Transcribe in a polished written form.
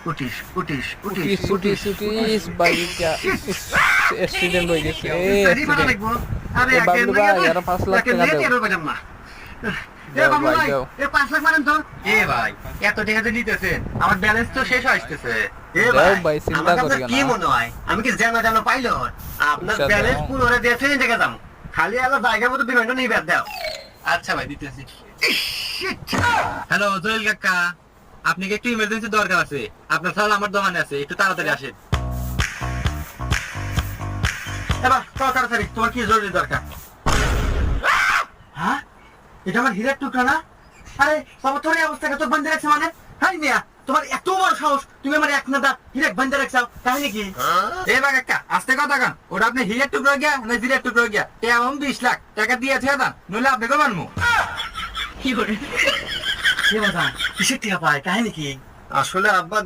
উঠিস উঠিস উঠিস উঠিস উঠিস বাইকটা অ্যাক্সিডেন্ট হয়ে গেছে আরে বাবলু ভাই আরো 5 লাখ টাকা দাও এ বাবলু ভাই ভাই দাও এ 5 লাখ মারেন তো এ ভাই এত টাকা দিয়ে নিতেছেন আমার ব্যালেন্স তো শেষ হইতেছে এ দাও ভাই চিন্তা আমার করি কাছে কি না মনে হয় আমি কি জানা পাইলট আপনার আচ্ছা, ব্যালেন্স দাও। পুরো দিয়ে ট্রেনে থেকে যাম খালি আলো জায়গা মতো বিমানটা নিয়ে বের দাও আচ্ছা ভাই দিতেছি হ্যালো জয়েল কাকা আপনি কি একটু ইমার্জেন্সি দরকার আছে আপনার চাল আমার দোকানে আছে একটু তাড়াতাড়ি আসেন এবার তাড়াতাড়ি তোমার কি জরুরি দরকার হ্যাঁ এটা আমার হীরার টুকরা না আরে বাবা তোর এই অবস্থাকে তোর বান্ধে রাখছে মানে হাই মিয়া তোমার এত বড় সাহস তুমি আমার এক নাদা হীরাক বান্ধে রাখছাও কাহিনী কি এ বা কাকা আস্তে কথা কান ওটা আপনি হীরার টুকরা গিয়া না হীরার টুকরা গিয়া তেমন 20 লাখ টাকা দিয়ে আছে দান নইলে আপনি কো মানমু কি করে কিসের টাকা পায় কাহিনী কি আসলে আব্বা